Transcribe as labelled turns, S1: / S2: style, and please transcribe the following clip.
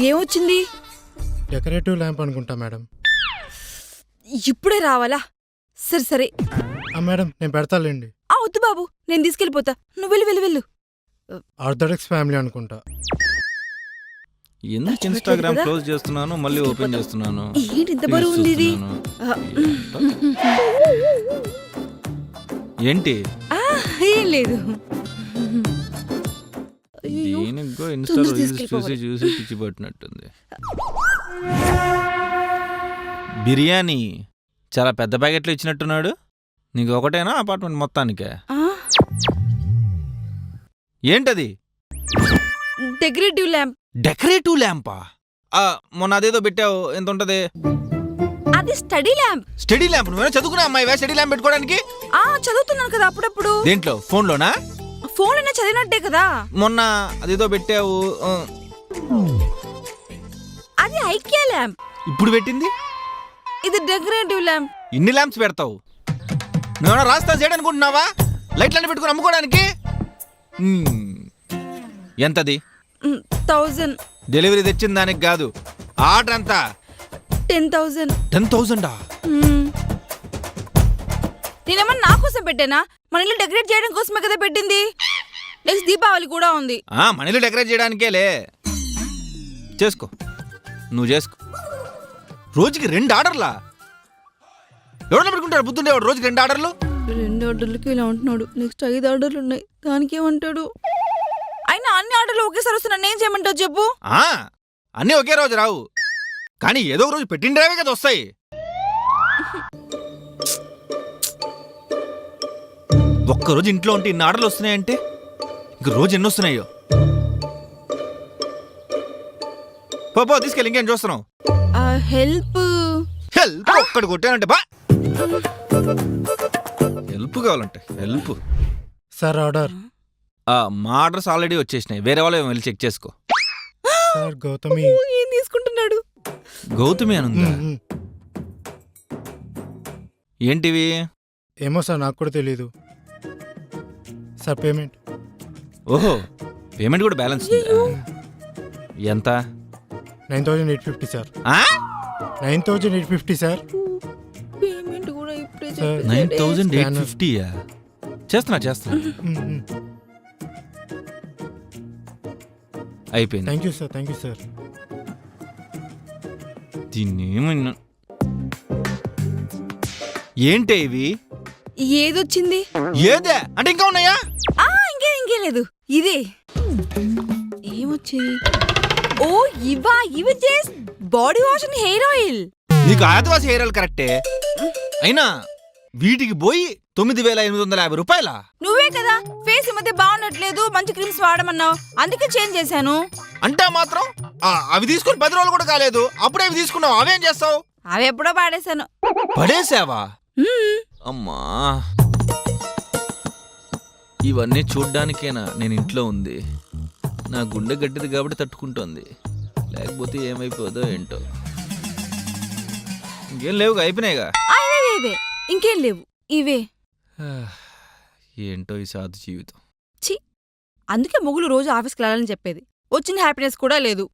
S1: ఏమొచ్చింది?
S2: Decorative lamp అనుకుంటా madam.
S1: ఇప్పుడే రావాలా? సరే సరే.
S2: మేడం నేను పెడతాలేండి.
S1: వద్దు బాబు, నేను తీసుకెళ్ళిపోతా. నువ్వు వెళ్ళు వెళ్ళు వెళ్ళు.
S2: ఆర్థోడాక్స్ ఫ్యామిలీ అనుకుంటా.
S3: ఎందుకు ఇన్స్టాగ్రామ్ క్లోజ్ చేస్తున్నాను మళ్ళీ ఓపెన్ చేస్తున్నాను?
S1: ఏంటి ఇంత బరువు ఉంది ఇది?
S3: ఏంటి?
S1: ఏం లేదు.
S3: దీనికో ఇన్స్టా రీల్స్ చూసి చూసి పిచ్చి పట్టినట్టుంది. బిర్యానీ చాలా పెద్ద ప్యాకెట్లు ఇచ్చినట్టున్నాడు. నీకు ఒకటేనా అపార్ట్మెంట్ మొత్తానికే? ఏంటది?
S1: Decorative lamp.
S3: డెకరేటివ్ ల్యాంపా? మొన్న అదేదో పెట్టావు, ఎంత ఉంటది?
S1: అది స్టడీ ల్యాంప్.
S3: Study lamp? నువ్వేనా చదువుకున్నా అమ్మాయి స్టడీ ల్యాంప్ పెట్టుకోవడానికి?
S1: చదువుతున్నాను కదా అప్పుడప్పుడు.
S3: దేంట్లో? ఫోన్లోనా?
S1: ఫోన్లోనే చదివినట్టే కదా.
S3: మొన్న అదేదో పెట్టావు,
S1: అది ఐకియా ల్యాంప్.
S3: ఇప్పుడు పెట్టింది
S1: ఇది డెకరేటివ్ ల్యాంప్.
S3: ఇన్ని ల్యాంప్స్ పెడతావు? నువ్వేనా రాస్తా చేయడనుకుంటున్నావా? లైట్లన్నీ పెట్టుకుని అమ్ముకోవడానికి? ఎంతది?
S1: 1000.
S3: డెలివరీ తెచ్చిన దానికి కాదు, ఆర్డర్ అంతా
S1: 10,000.
S3: 10,000?
S1: నేనేమన్నా నా కోసం పెట్టానా? మన ఇల్లు డెకరేట్ చేయడం కోసమే కదా పెట్టింది. నెక్స్ట్ దీపావళి కూడా ఉంది.
S3: మన ఇల్లు డెకరేట్ చేయడానికేలే. చేసుకో, నువ్వు చేసుకో. రోజుకి 2 ఆర్డర్లా? ఎవరన్నా పెట్టుకుంటారు బుద్ధుండేవాడు? రోజుకి 2 ఆర్డర్లు?
S1: 2 ఆర్డర్లకి ఇలా ఉంటున్నాడు. నెక్స్ట్ 5 ఆర్డర్లు ఉన్నాయి, దానికి ఏమంటాడు? అయినా అన్ని ఆర్డర్లు ఒకేసారి వస్తున్నా, ఏం చేయమంటావు చెప్పు?
S3: అన్నీ ఒకే రోజు రావు, కానీ ఏదో ఒక రోజు పెట్టిండ్రావే కదా వస్తాయి. ఒక్కరోజు ఇంట్లో ఉంటే ఇన్ని ఆర్డర్లు వస్తున్నాయంటే ఇంక రోజు ఎన్ని వస్తున్నాయో. పో తీసుకెళ్ళి, ఇంకేం చూస్తున్నావు?
S1: హెల్ప్
S3: హెల్ప్ ఒక్కడు కొట్టానంటే బా. హెల్ప్ కావాలంటే హెల్ప్.
S2: Sir order.
S3: మా ఆర్డర్స్ ఆల్రెడీ వచ్చేసినాయి, వేరే వాళ్ళు వెళ్ళి చెక్ చేసుకో.
S2: సార్ గౌతమి.
S1: ఏం తీసుకుంటున్నాడు?
S3: గౌతమి అనుందా? ఏంటివి?
S2: ఏమో సార్, నాకు కూడా తెలీదు సార్. పేమెంట్.
S3: ఓహో, పేమెంట్ కూడా బ్యాలెన్స్ ఎంత?
S2: 9,850 సార్. 9,850 సార్.
S1: పేమెంట్ కూడా ఇప్పుడే
S3: 9,850. చేస్తున్నా అయిపోయింది.
S2: Thank you sir, thank you sir.
S3: దీన్ని ఏంటే ఇవి?
S1: ఏదొచ్చింది?
S3: ఏదే అంటే ఇంకా ఉన్నాయా?
S1: ఇంకేం లేదు. ఇదే ఏమొచ్చింది? ఓ ఇవా? ఇవి body wash and hair oil.
S3: నీకు ఆదివాసి హెయిర్ ఆయిల్ కరెక్టే, అయినా వీటికి పోయి 9,850 రూపాయలా?
S1: నువ్వే కదా ఫేస్ ఈ మధ్య బాగున్నట్లేదు, మంచి క్రీమ్స్ వాడమన్నావు, అందుకే చేంజ్ చేశాను.
S3: అంటే మాత్రం అవి తీసుకుని 10 రోజులు కూడా కాలేదు, అప్పుడే అవి తీసుకున్నావు. అవేం చేస్తావు?
S1: అవి ఎప్పుడో పాడేశాను.
S3: పడేసావా? అమ్మా, ఇవన్నీ చూడ్డానికేనా నేను ఇంట్లో ఉంది? నా గుండె గట్టిది కాబట్టి తట్టుకుంటోంది, లేకపోతే ఏమైపోదో ఏంటో. ఇంకేం లేవుగా, అయిపోయినాయిగా.
S1: ఇవే ఇంకేం లేవు, ఇవే.
S3: ఏంటో ఈ సాధు జీవితం.
S1: అందుకే మొగులు రోజు ఆఫీస్కి వెళ్ళాలని చెప్పేది. వచ్చిన హ్యాపీనెస్ కూడా లేదు.